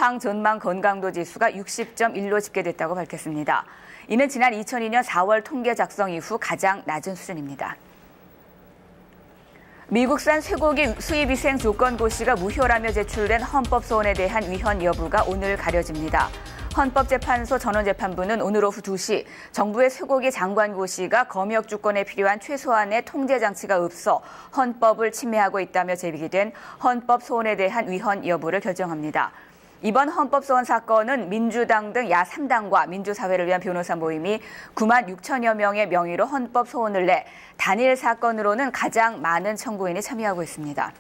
황전망 건강도 지수가 60.1로 집계됐다고 밝혔습니다. 이는 지난 2002년 4월 통계 작성 이후 가장 낮은 수준입니다. 미국산 쇠고기 수입위생 조건고시가 무효라며 제출된 헌법소원에 대한 위헌 여부가 오늘 가려집니다. 헌법재판소 전원재판부는 오늘 오후 2시 정부의 쇠고기 장관고시가 검역 주권에 필요한 최소한의 통제장치가 없어 헌법을 침해하고 있다며 제기된 헌법소원에 대한 위헌 여부를 결정합니다. 이번 헌법소원 사건은 민주당 등 야3당과 민주사회를 위한 변호사 모임이 9만 6천여 명의 명의로 헌법소원을 내 단일 사건으로는 가장 많은 청구인이 참여하고 있습니다.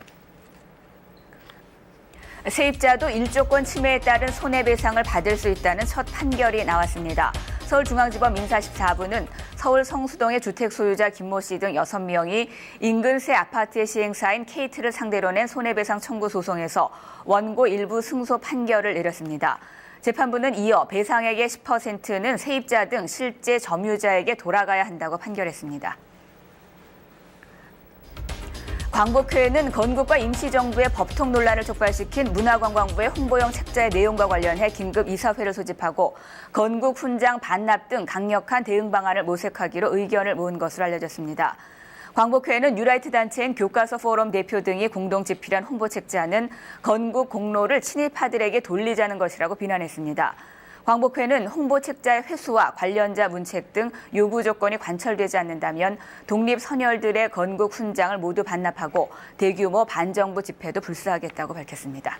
세입자도 일조권 침해에 따른 손해배상을 받을 수 있다는 첫 판결이 나왔습니다. 서울중앙지법 민사 14부는 서울 성수동의 주택 소유자 김모 씨 등 6명이 인근 새 아파트의 시행사인 케이트를 상대로 낸 손해배상 청구 소송에서 원고 일부 승소 판결을 내렸습니다. 재판부는 이어 배상액의 10%는 세입자 등 실제 점유자에게 돌아가야 한다고 판결했습니다. 광복회는 건국과 임시정부의 법통 논란을 촉발시킨 문화관광부의 홍보용 책자의 내용과 관련해 긴급 이사회를 소집하고 건국 훈장 반납 등 강력한 대응 방안을 모색하기로 의견을 모은 것으로 알려졌습니다. 광복회는 뉴라이트 단체인 교과서 포럼 대표 등이 공동 집필한 홍보 책자는 건국 공로를 친일파들에게 돌리자는 것이라고 비난했습니다. 광복회는 홍보 책자의 회수와 관련자 문책 등 요구 조건이 관철되지 않는다면 독립선열들의 건국 훈장을 모두 반납하고 대규모 반정부 집회도 불사하겠다고 밝혔습니다.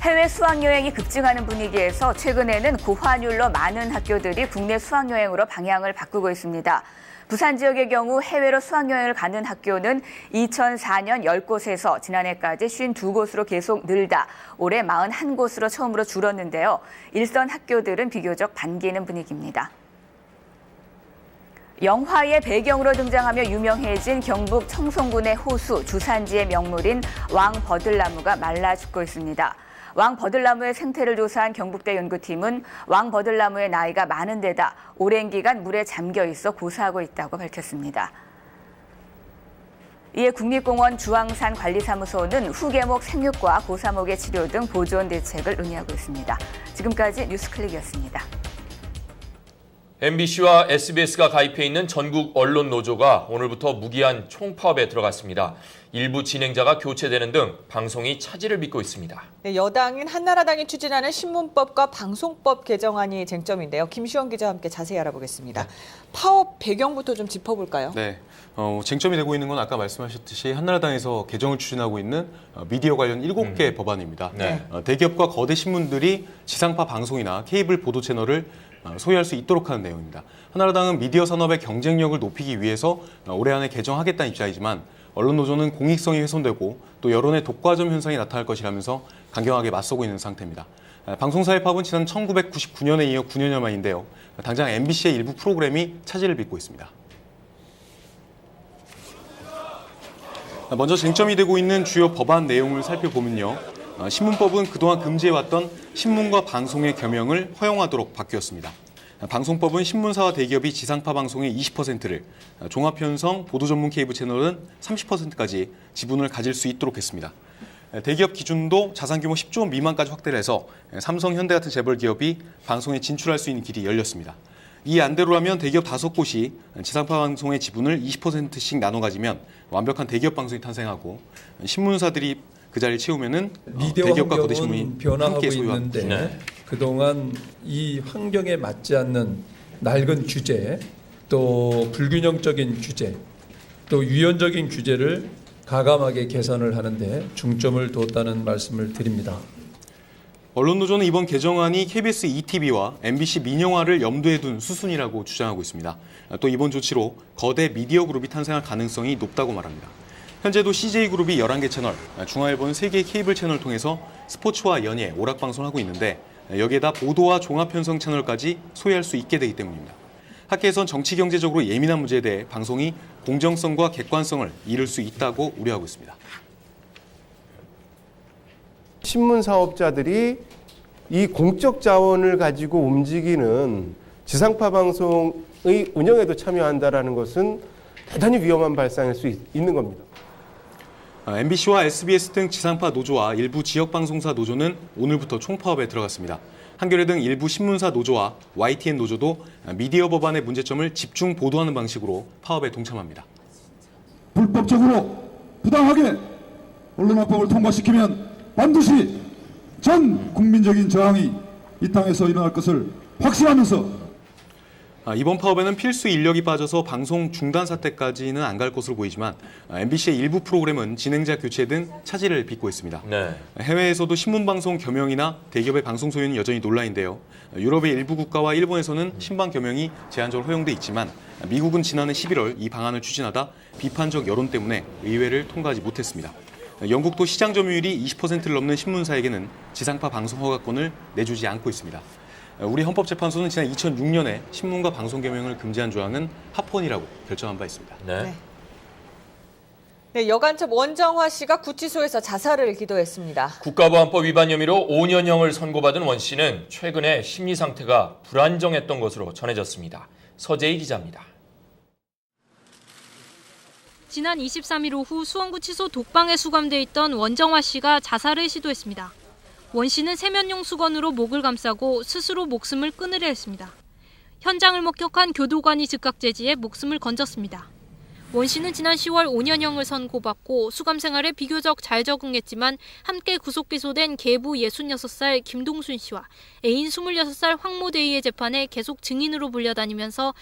해외 수학여행이 급증하는 분위기에서 최근에는 고환율로 많은 학교들이 국내 수학여행으로 방향을 바꾸고 있습니다. 부산 지역의 경우 해외로 수학여행을 가는 학교는 2004년 10곳에서 지난해까지 52곳으로 계속 늘다 올해 41곳으로 처음으로 줄었는데요. 일선 학교들은 비교적 반기는 분위기입니다. 영화의 배경으로 등장하며 유명해진 경북 청송군의 호수 주산지의 명물인 왕버들나무가 말라 죽고 있습니다. 왕버들나무의 생태를 조사한 경북대 연구팀은 왕버들나무의 나이가 많은 데다 오랜 기간 물에 잠겨 있어 고사하고 있다고 밝혔습니다. 이에 국립공원 주황산 관리사무소는 후계목 생육과 고사목의 치료 등 보존 대책을 논의하고 있습니다. 지금까지 뉴스클릭이었습니다. MBC와 SBS가 가입해 있는 전국 언론 노조가 오늘부터 무기한 총파업에 들어갔습니다. 일부 진행자가 교체되는 등 방송이 차질을 빚고 있습니다. 네, 여당인 한나라당이 추진하는 신문법과 방송법 개정안이 쟁점인데요. 김시원 기자와 함께 자세히 알아보겠습니다. 파업 배경부터 좀 짚어볼까요? 네, 쟁점이 되고 있는 건 아까 말씀하셨듯이 한나라당에서 개정을 추진하고 있는 미디어 관련 7개 법안입니다. 네. 대기업과 거대 신문들이 지상파 방송이나 케이블 보도 채널을 소유할 수 있도록 하는 내용입니다. 한나라당은 미디어 산업의 경쟁력을 높이기 위해서 올해 안에 개정하겠다는 입장이지만 언론노조는 공익성이 훼손되고 또 여론의 독과점 현상이 나타날 것이라면서 강경하게 맞서고 있는 상태입니다. 방송사의 파업은 지난 1999년에 이어 9년여 만인데요. 당장 MBC의 일부 프로그램이 차질을 빚고 있습니다. 먼저 쟁점이 되고 있는 주요 법안 내용을 살펴보면요. 신문법은 그동안 금지해왔던 신문과 방송의 겸용을 허용하도록 바뀌었습니다. 방송법은 신문사와 대기업이 지상파 방송의 20%를, 종합편성, 보도 전문 케이블 채널은 30%까지 지분을 가질 수 있도록 했습니다. 대기업 기준도 자산 규모 10조 원 미만까지 확대를 해서 삼성, 현대 같은 재벌 기업이 방송에 진출할 수 있는 길이 열렸습니다. 이 안대로라면 대기업 5곳이 지상파 방송의 지분을 20%씩 나눠 가지면 완벽한 대기업 방송이 탄생하고 신문사들이 그 자리를 채우면은 미디어 대기업과 거대 환경은 신문이 변화하고 함께 소유하는 있는데 그동안 이 환경에 맞지 않는 낡은 규제, 또 불균형적인 규제, 또 유연적인 규제를 가감하게 개선을 하는데 중점을 뒀다는 말씀을 드립니다. 언론노조는 이번 개정안이 KBS ETV와 MBC 민영화를 염두에 둔 수순이라고 주장하고 있습니다. 또 이번 조치로 거대 미디어 그룹이 탄생할 가능성이 높다고 말합니다. 현재도 CJ그룹이 11개 채널, 중앙일보는 3개의 케이블 채널을 통해서 스포츠와 연예, 오락방송을 하고 있는데 여기에다 보도와 종합편성 채널까지 소유할 수 있게 되기 때문입니다. 학계에선 정치 경제적으로 예민한 문제에 대해 방송이 공정성과 객관성을 잃을 수 있다고 우려하고 있습니다. 신문 사업자들이 이 공적 자원을 가지고 움직이는 지상파 방송의 운영에도 참여한다는 것은 대단히 위험한 발상일 수 있는 겁니다. MBC와 SBS 등 지상파 노조와 일부 지역방송사 노조는 오늘부터 총파업에 들어갔습니다. 한겨레 등 일부 신문사 노조와 YTN 노조도 미디어 법안의 문제점을 집중 보도하는 방식으로 파업에 동참합니다. 불법적으로 부당하게 언론화법을 통과시키면 반드시 전 국민적인 저항이 이 땅에서 일어날 것을 확신하면서 이번 파업에는 필수 인력이 빠져서 방송 중단 사태까지는 안 갈 것으로 보이지만 MBC의 일부 프로그램은 진행자 교체 등 차질을 빚고 있습니다. 네. 해외에서도 신문방송 겸용이나 대기업의 방송 소유는 여전히 논란인데요. 유럽의 일부 국가와 일본에서는 신방 겸용이 제한적으로 허용돼 있지만 미국은 지난해 11월 이 방안을 추진하다 비판적 여론 때문에 의회를 통과하지 못했습니다. 영국도 시장 점유율이 20%를 넘는 신문사에게는 지상파 방송 허가권을 내주지 않고 있습니다. 우리 헌법재판소는 지난 2006년에 신문과 방송 겸용을 금지한 조항은 합헌이라고 결정한 바 있습니다. 네. 네, 여간첩 원정화 씨가 구치소에서 자살을 기도했습니다. 국가보안법 위반 혐의로 5년형을 선고받은 원 씨는 최근에 심리 상태가 불안정했던 것으로 전해졌습니다. 서재희 기자입니다. 지난 23일 오후 수원구치소 독방에 수감돼 있던 원정화 씨가 자살을 시도했습니다. 원 씨는 세면용 수건으로 목을 감싸고 스스로 목숨을 끊으려 했습니다. 현장을 목격한 교도관이 즉각 제지해 목숨을 건졌습니다. 원 씨는 지난 10월 5년형을 선고받고 수감 생활에 비교적 잘 적응했지만 함께 구속 기소된 계부 66살 김동순 씨와 애인 26살 황모 대희의 재판에 계속 증인으로 불려다니면서